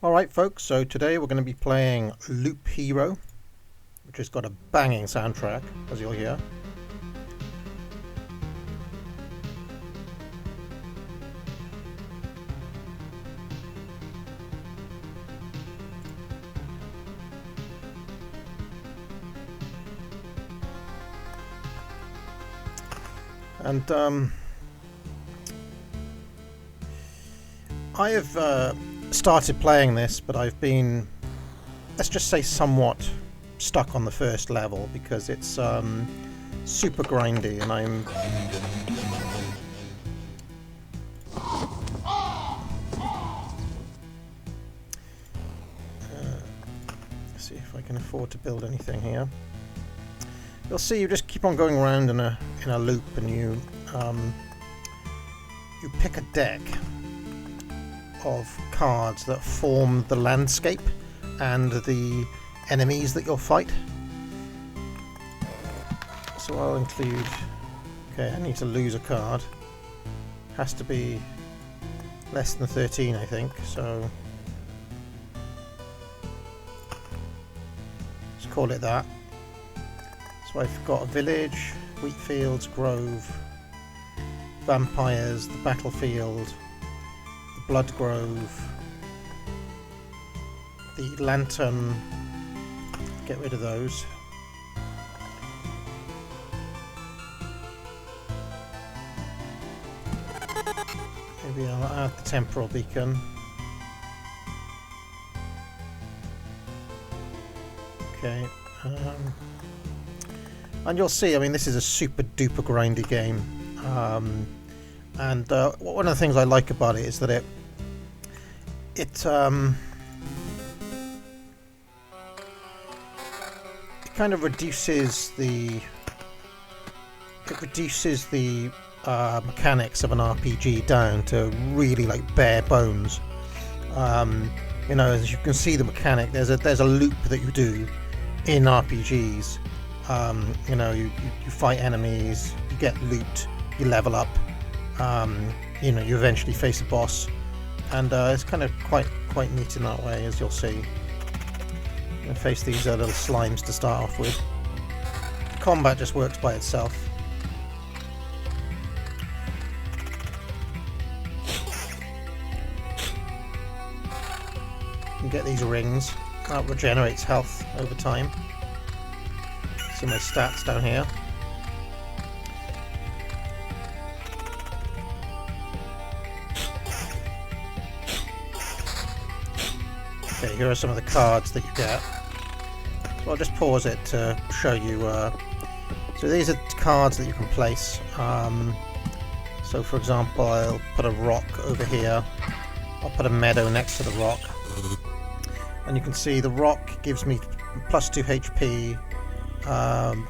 Alright folks, so today we're going to be playing Loop Hero, which has got a banging soundtrack, as you'll hear. And I have started playing this, but I've been, let's just say, somewhat stuck on the first level because it's super grindy, and let's see if I can afford to build anything here. You'll see you just keep on going around in a loop, and you pick a deck of cards that form the landscape and the enemies that you'll fight. So I'll include, okay, I need to lose a card. Has to be less than 13, I think, so let's call it that. So I've got a village, wheat fields, grove, vampires, the battlefield, Blood Grove, the lantern, get rid of those. Maybe I'll add the temporal beacon. Okay, and you'll see, I mean, this is a super duper grindy game. And one of the things I like about it is that it kind of reduces the mechanics of an RPG down to really like bare bones. You know, as you can see, the mechanic, there's a loop that you do in RPGs. You know, you fight enemies, you get loot, you level up. You know, you eventually face a boss, and it's kind of quite neat in that way, as you'll see. You face these little slimes to start off with. The combat just works by itself. You get these rings that regenerates health over time. See my stats down here. Okay, here are some of the cards that you get. So I'll just pause it to show you. So these are cards that you can place. So for example, I'll put a rock over here. I'll put a meadow next to the rock. And you can see the rock gives me plus 2 HP,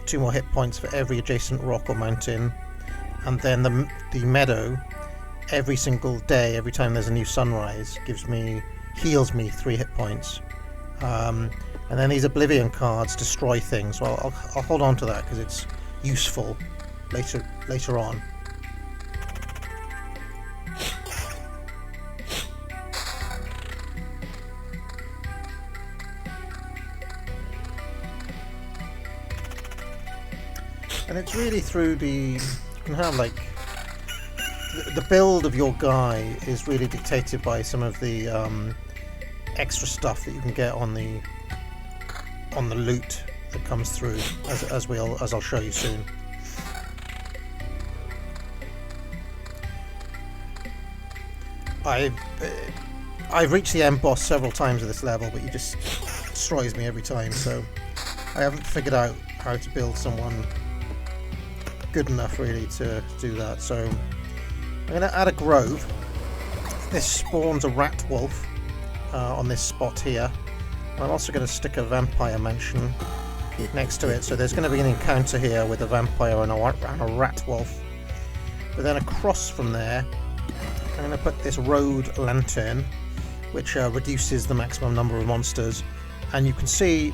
2 more hit points for every adjacent rock or mountain. And then the meadow, every single day, every time there's a new sunrise, heals me 3 hit points. And then these Oblivion cards destroy things. Well, I'll hold on to that because it's useful later on. And it's really through you can have like the build of your guy is really dictated by some of the extra stuff that you can get on the loot that comes through, as I'll show you soon. I've reached the end boss several times of this level, but he just destroys me every time. So I haven't figured out how to build someone good enough really to do that. So I'm going to add a grove. This spawns a rat wolf on this spot here. I'm also going to stick a vampire mansion next to it. So there's going to be an encounter here with a vampire and a rat wolf. But then across from there, I'm going to put this road lantern, which reduces the maximum number of monsters. And you can see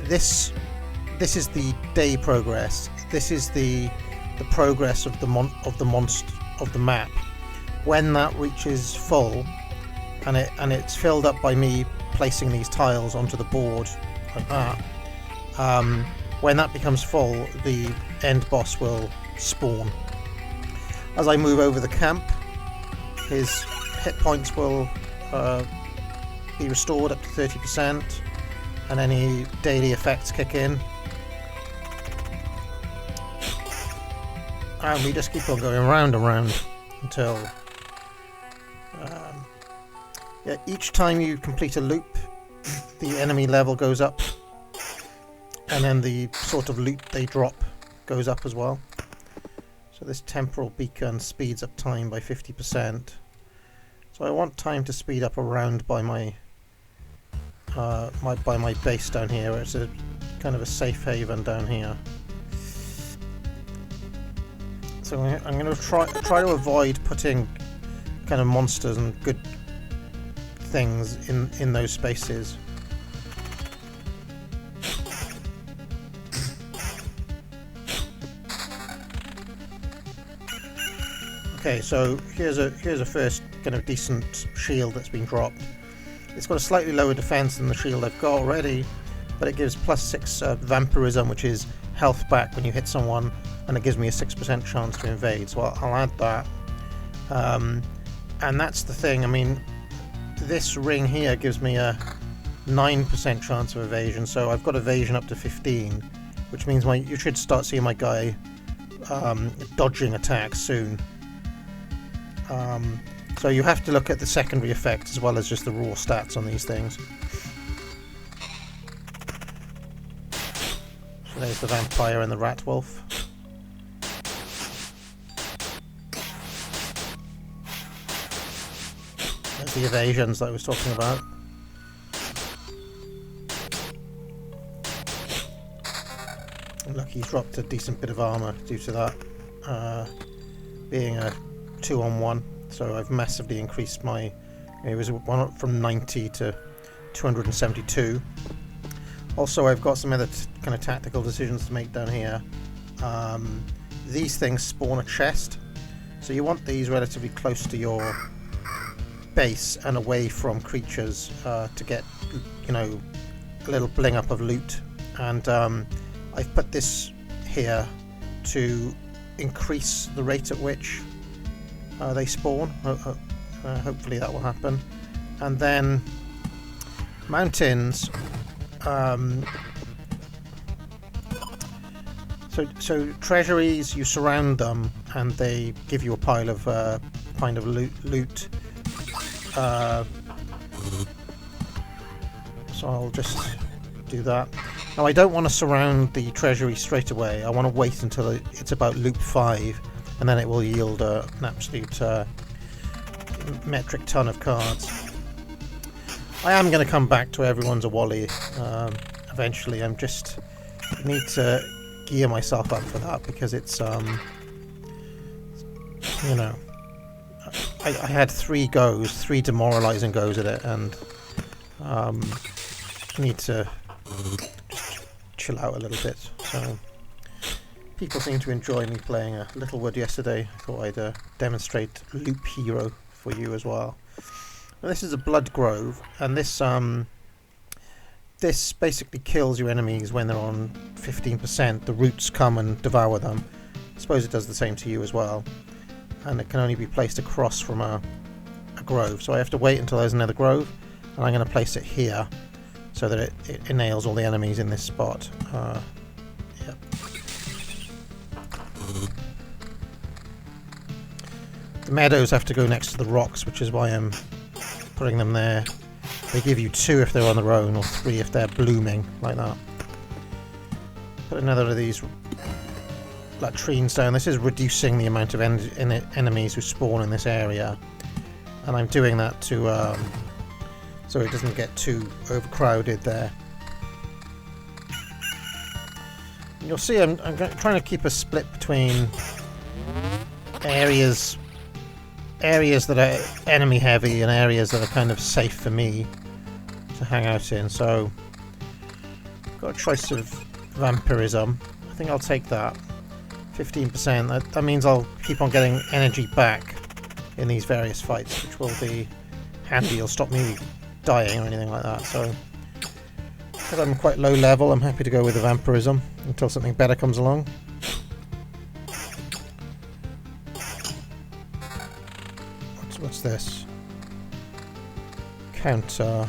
this is the day progress. This is the progress of the map. When that reaches full, and it's filled up by me placing these tiles onto the board like that. When that becomes full, the end boss will spawn. As I move over the camp, his hit points will be restored up to 30%, and any daily effects kick in. And we just keep on going round and round until yeah, each time you complete a loop, the enemy level goes up, and then the sort of loot they drop goes up as well. So this temporal beacon speeds up time by 50%. So I want time to speed up around by my my base down here. It's a kind of a safe haven down here. So I'm going to try to avoid putting kind of monsters and good things in those spaces. Okay, so here's a first kind of decent shield that's been dropped. It's got a slightly lower defense than the shield I've got already, but it gives +6 vampirism, which is health back when you hit someone, and it gives me a 6% chance to invade, so I'll add that. And that's the thing, I mean, this ring here gives me a 9% chance of evasion, so I've got evasion up to 15, which means you should start seeing my guy dodging attacks soon. So you have to look at the secondary effects as well as just the raw stats on these things. So there's the vampire and the rat wolf. There's the evasions that I was talking about. And look, he's dropped a decent bit of armour due to that being a 2-on-1. So I've massively increased my... It was one from 90 to 272. Also, I've got some other kind of tactical decisions to make down here. These things spawn a chest, so you want these relatively close to your base and away from creatures to get, you know, a little bling up of loot. And I've put this here to increase the rate at which they spawn. Hopefully that will happen. And then mountains. So treasuries, you surround them, and they give you a pile of loot. So I'll just do that. Now I don't want to surround the treasury straight away. I want to wait until it's about loop 5, and then it will yield an absolute metric ton of cards. I am going to come back to everyone's a Wally eventually. I need to gear myself up for that, because it's you know, I had 3 demoralizing goes at it, and I need to just chill out a little bit. So people seem to enjoy me playing a Littlewood yesterday. I thought I'd demonstrate Loop Hero for you as well. Now, this is a blood grove, and this basically kills your enemies when they're on 15%. The roots come and devour them. I suppose it does the same to you as well. And it can only be placed across from a grove. So I have to wait until there's another grove, and I'm going to place it here so that it nails all the enemies in this spot. Yep. The meadows have to go next to the rocks, which is why I'm putting them there. They give you 2 if they're on their own, or 3 if they're blooming, like that. Put another of these latrines down. This is reducing the amount of enemies who spawn in this area, and I'm doing that to so it doesn't get too overcrowded there. And you'll see I'm trying to keep a split between areas that are enemy heavy and areas that are kind of safe for me to hang out in. So I've got a choice of vampirism. I think I'll take that. 15%. That means I'll keep on getting energy back in these various fights, which will be handy or stop me dying or anything like that. So, because I'm quite low level, I'm happy to go with the vampirism until something better comes along. What's this? Counter.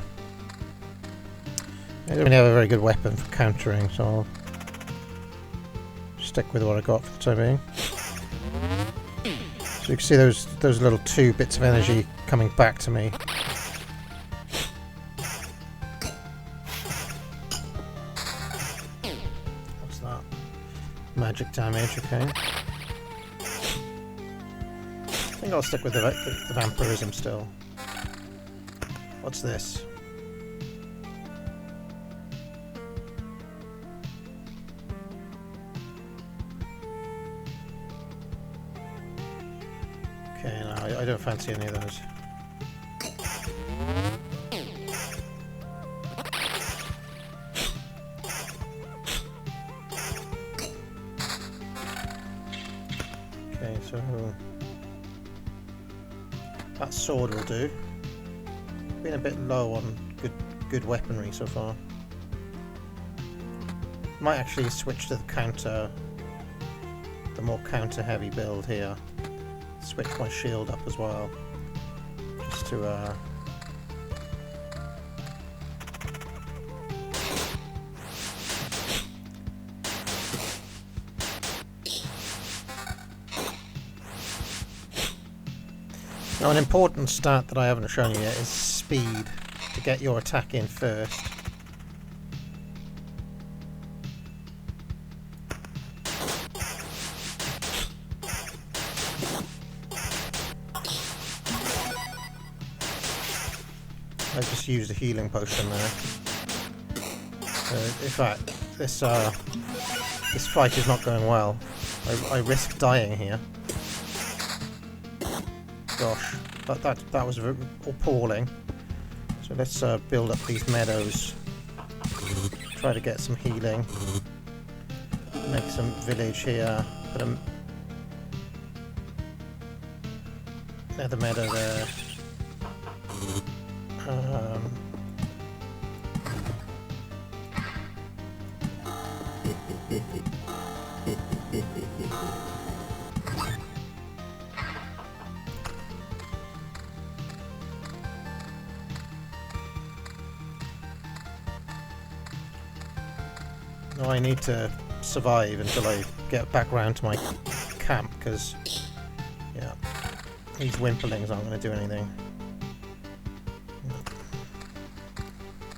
I don't really have a very good weapon for countering, so I'll stick with what I got for the time being. So you can see those little 2 bits of energy coming back to me. What's that? Magic damage, okay. I think I'll stick with the vampirism still. What's this? Okay, no, I don't fancy any of those. Okay, so that sword will do. Been a bit low on good weaponry so far. Might actually switch to the more counter heavy build here. Switch my shield up as well, just to now, an important stat that I haven't shown you yet is speed, to get your attack in first. I just used a healing potion there. In fact, this fight is not going well. I risk dying here. Gosh, that was appalling. So let's build up these meadows. Try to get some healing. Make some village here. Put another meadow there. Now I need to survive until I get back round to my camp, because yeah, these wimperlings aren't going to do anything.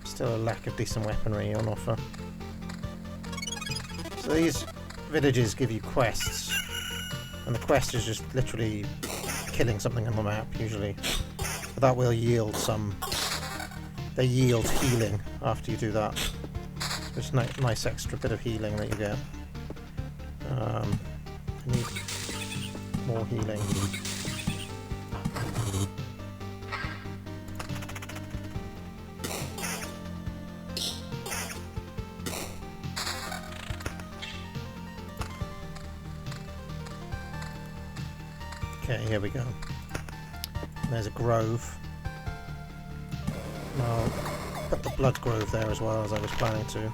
Still a lack of decent weaponry on offer. So these villages give you quests, and the quest is just literally killing something on the map usually, but that will yield some. They yield healing after you do that. So it's a nice extra bit of healing that you get. I need more healing. Okay, here we go. There's a grove. I'll put the blood grove there as well, as I was planning to.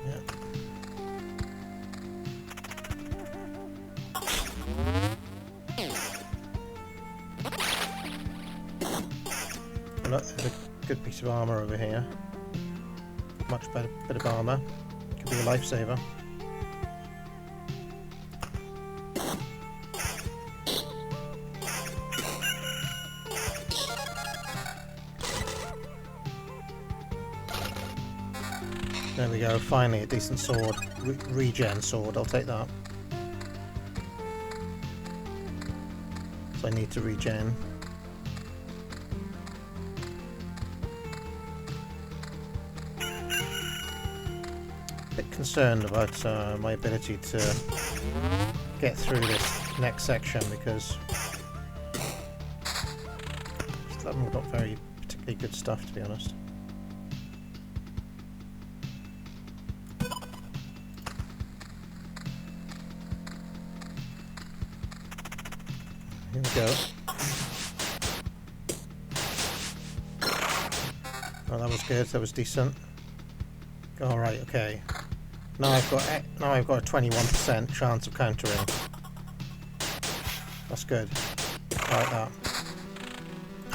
Yeah. Look, there's a good piece of armour over here. Much better bit of armour. Could be a lifesaver. There we go, finally a decent sword. Regen sword, I'll take that. So I need to regen. Bit concerned about my ability to get through this next section, because I haven't got very particularly good stuff, to be honest. Here we go. Oh, that was good. That was decent. All right. Okay. Now I've got a 21% chance of countering. That's good. I like that.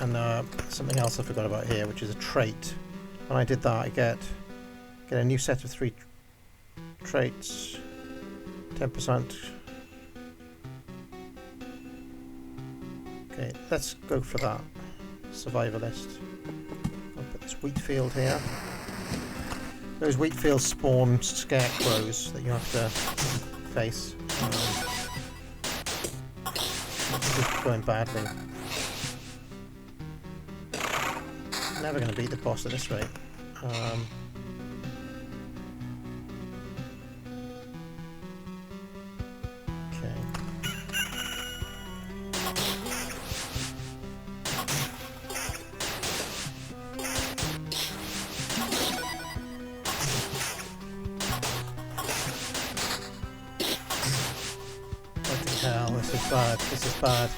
And something else I forgot about here, which is a trait. When I did that, I get a new set of 3 traits. 10%. Okay, let's go for that. Survivalist. I'll put this wheat field here. Those wheat fields spawn scarecrows that you have to face. This is going badly. Never going to beat the boss at this rate. Hell, this is bad. This is bad.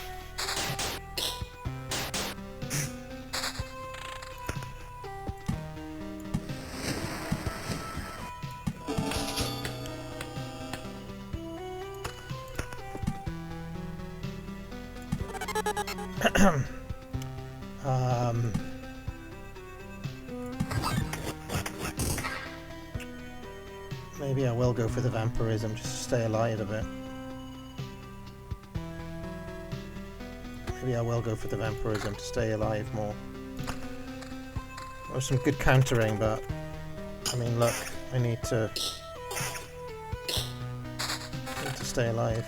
Maybe I will go for the vampirism just to stay alive a bit. Maybe I will go for the vampirism to stay alive more. There was some good countering, but I mean, look, I need to stay alive.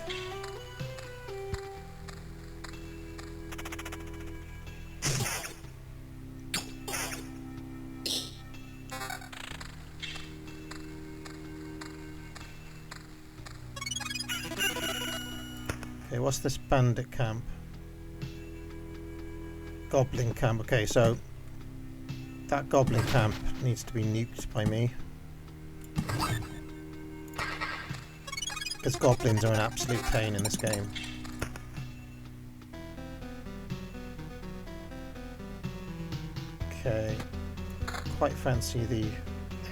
Okay, what's this bandit camp? Goblin camp. Okay, so that goblin camp needs to be nuked by me. Because goblins are an absolute pain in this game. Okay. Quite fancy the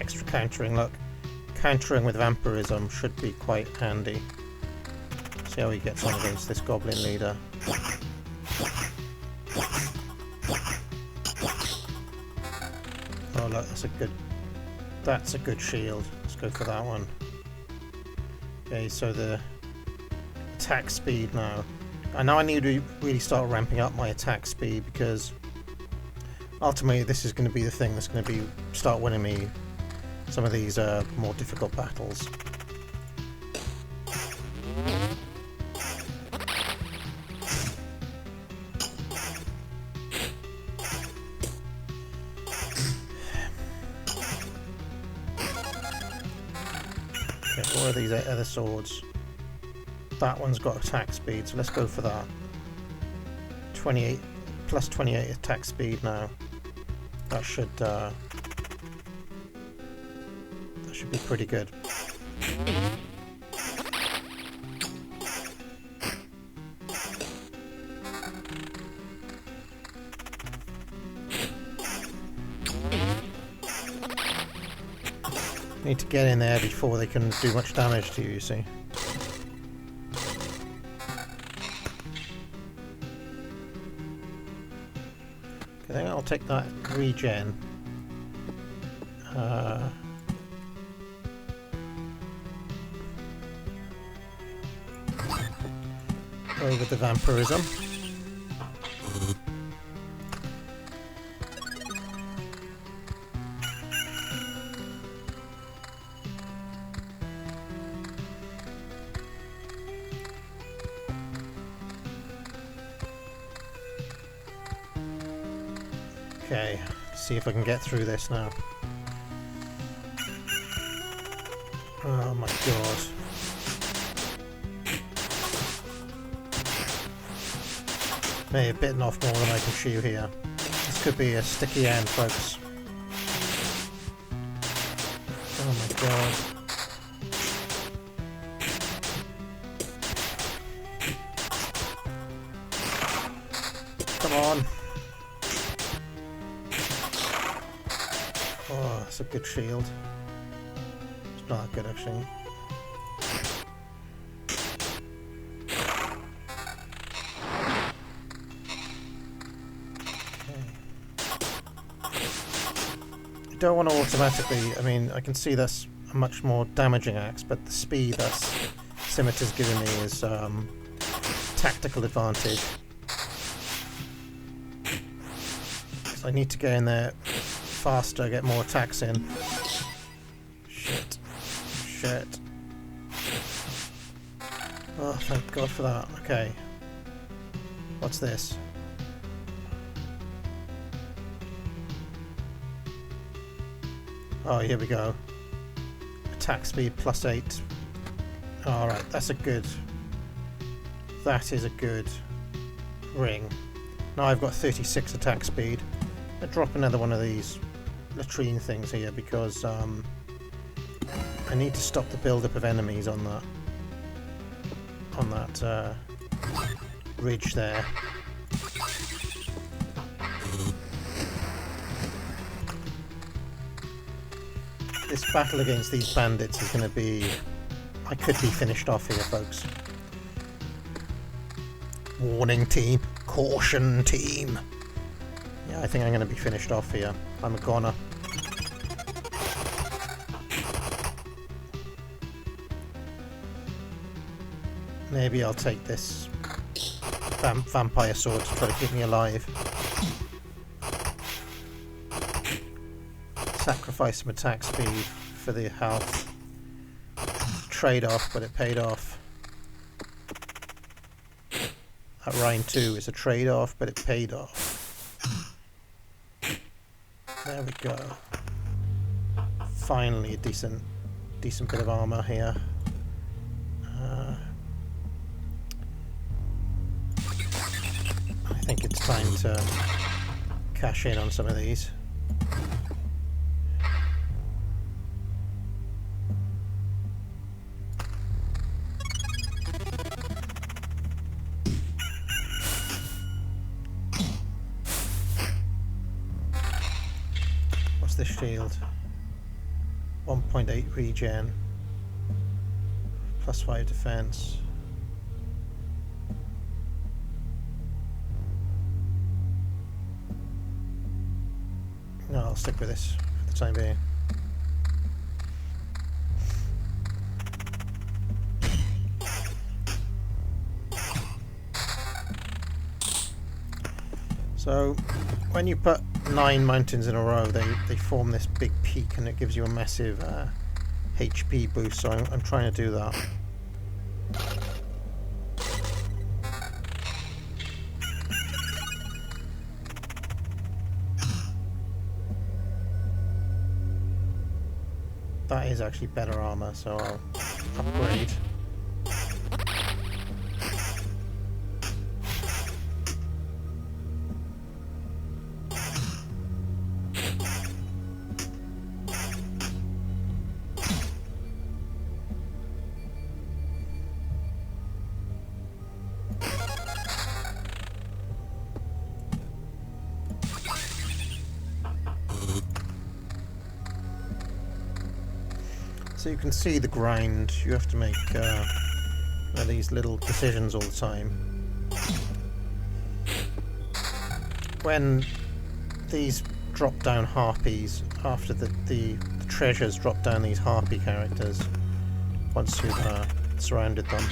extra countering. Look, countering with vampirism should be quite handy. See how he gets on against this goblin leader. Oh look, that's a good shield. Let's go for that one. Okay, so the attack speed now. I know I need to really start ramping up my attack speed because ultimately this is going to be the thing that's going to start winning me some of these more difficult battles. What are these other swords? That one's got attack speed, so let's go for that. 28 plus 28 attack speed now. That should be pretty good. Need to get in there before they can do much damage to you see. Okay, then I'll take that regen. Go with the vampirism. Okay, see if I can get through this now. Oh my god. May have bitten off more than I can chew here. This could be a sticky end, folks. Oh my god. Come on. Oh, that's a good shield. It's not that good actually. You don't want to automatically, I mean, I can see that's a much more damaging axe, but the speed that Scimitar's giving me is tactical advantage. So I need to get in there faster, get more attacks in. Shit. Shit. Oh, thank God for that. Okay. What's this? Oh, here we go. Attack speed +8. Alright, that's a good... That is a good ring. Now I've got 36 attack speed. I'll drop another one of these latrine things here because I need to stop the build-up of enemies on that ridge there. This battle against these bandits is going to be... I could be finished off here, folks. Warning team. Caution team. Yeah, I think I'm going to be finished off here. I'm a goner. Maybe I'll take this vampire sword to try to keep me alive. Sacrifice some attack speed for the health. Trade-off, but it paid off. That Rhine 2 is a trade-off, but it paid off. There we go. Finally a decent bit of armor here. I think it's time to cash in on some of these. What's this shield? 1.8 regen. +5 defense. No, I'll stick with this for the time being. So, when you put 9 mountains in a row, they form this big peak and it gives you a massive HP boost, so I'm trying to do that. That is actually better armor, so I'll upgrade. So you can see the grind. You have to make these little decisions all the time. When these drop down harpies, after the treasures drop down these harpy characters, once you've surrounded them,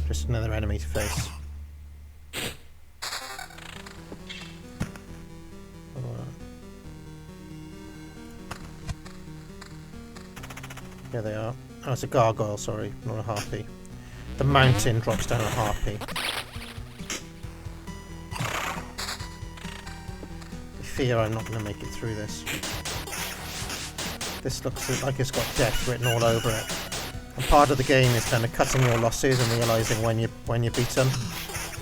just another enemy to face. Here they are. Oh, it's a gargoyle, sorry, not a harpy. The mountain drops down a harpy. I fear I'm not going to make it through this. This looks like it's got death written all over it. And part of the game is kind of cutting your losses and realising when you're beaten,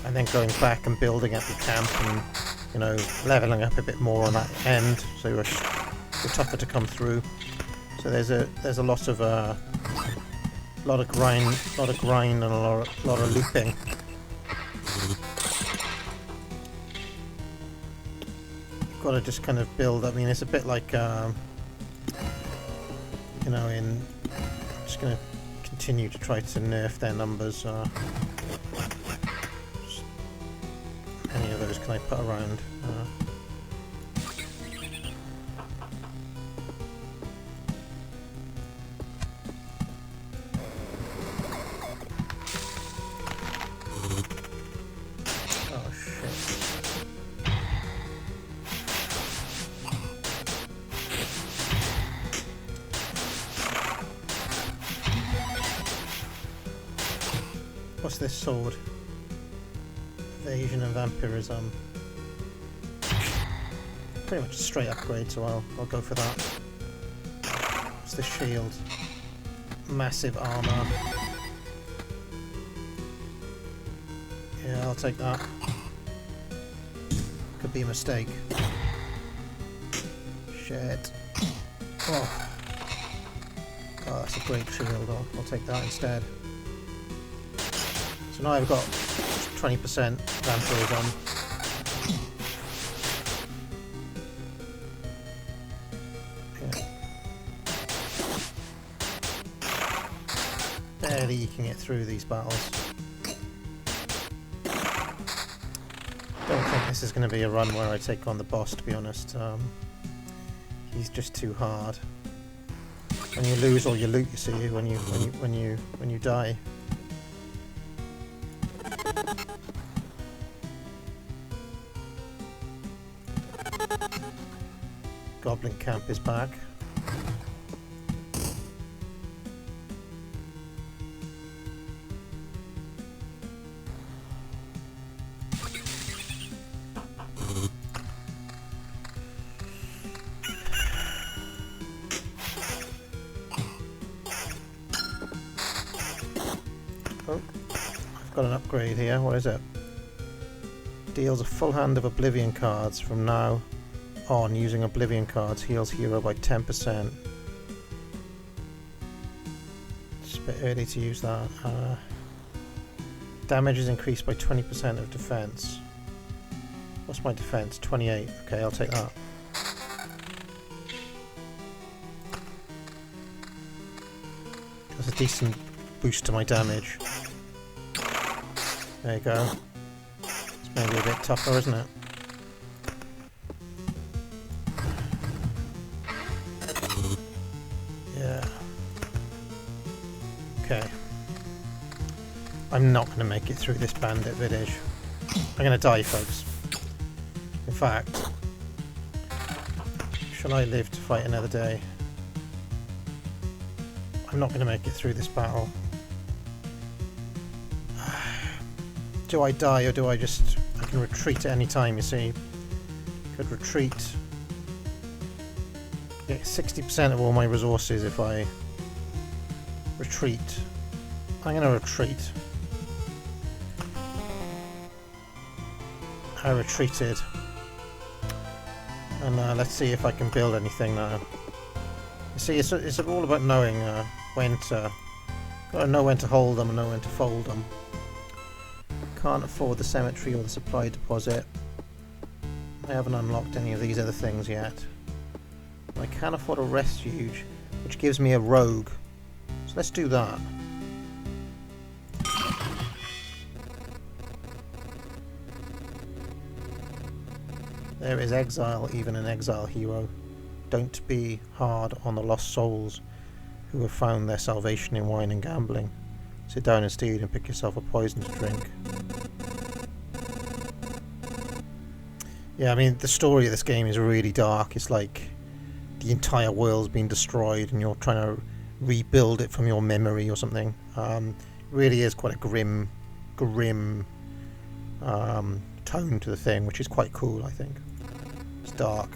and then going back and building up your camp and, you know, levelling up a bit more on that end, so you're tougher to come through. So there's a lot of grind and a lot of looping. you've got to just kind of build. I mean, it's a bit like, you know, I'm just going to continue to try to nerf their numbers. How many of those can I put around? Oh shit. What's this sword? Evasion and vampirism. Pretty much a straight upgrade, so I'll go for that. What's the shield? Massive armor. Yeah, I'll take that. Could be a mistake. Shit. Oh, oh that's a great shield. I'll take that instead. So now I've got 20% vampirism. Barely eking it through these battles. Don't think this is going to be a run where I take on the boss, to be honest. He's just too hard. When you lose all your loot, you see, when you die. Goblin camp is back. Oh, I've got an upgrade here. What is it? Deals a full hand of Oblivion cards from now on using Oblivion cards. Heals hero by 10%. It's a bit early to use that. Damage is increased by 20% of defense. What's my defense? 28. Okay, I'll take that. That's a decent boost to my damage. There you go. It's maybe a bit tougher, isn't it? Yeah. Okay. I'm not going to make it through this bandit village. I'm going to die, folks. In fact, shall I live to fight another day? I'm not going to make it through this battle. Do I die or do I just... I can retreat at any time, you see. Could retreat. Get 60% of all my resources if I retreat. I'm going to retreat. I retreated. And let's see if I can build anything now. You see, it's all about knowing when to... Gotta know when to hold them and know when to fold them. Can't afford the cemetery or the supply deposit. I haven't unlocked any of these other things yet. I can afford a refuge, which gives me a rogue. So let's do that. There is exile, even an exile hero. Don't be hard on the lost souls who have found their salvation in wine and gambling. Sit down instead and pick yourself a poison to drink. Yeah, I mean, the story of this game is really dark. It's like the entire world's been destroyed and you're trying to rebuild it from your memory or something. It really is quite a grim tone to the thing, which is quite cool, I think. It's dark.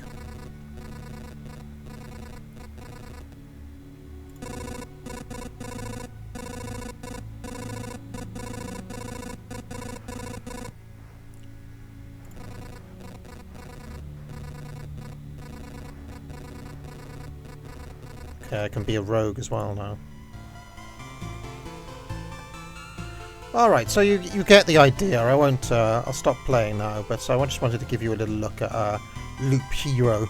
Okay, I can be a rogue as well now. Alright, so you get the idea. I won't. I'll stop playing now, but so I just wanted to give you a little look at Loop Hero.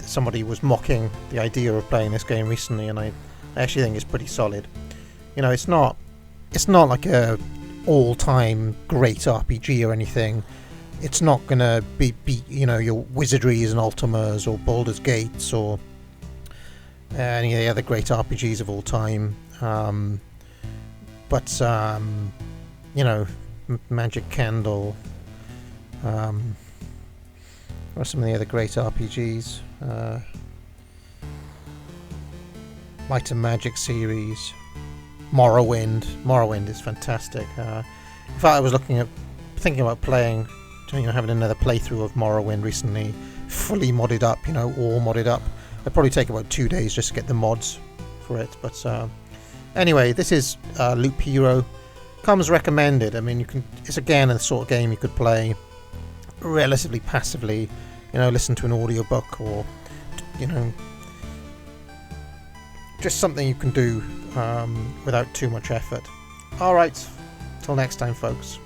Somebody was mocking the idea of playing this game recently, and I actually think it's pretty solid. You know, it's not like a all-time great RPG or anything. It's not gonna be you know, your Wizardries and Ultimas or Baldur's Gates or any of the other great RPGs of all time. But you know, Magic Candle. What are some of the other great RPGs? Might and Magic series. Morrowind. Morrowind is fantastic. In fact, I was thinking about playing, you know, having another playthrough of Morrowind recently, fully modded up, you know, all modded up. It'd probably take about 2 days just to get the mods for it. But anyway, this is Loop Hero. Comes recommended. I mean, it's again a sort of game you could play relatively passively, you know, listen to an audiobook, or, you know, just something you can do without too much effort. Alright, till next time, folks.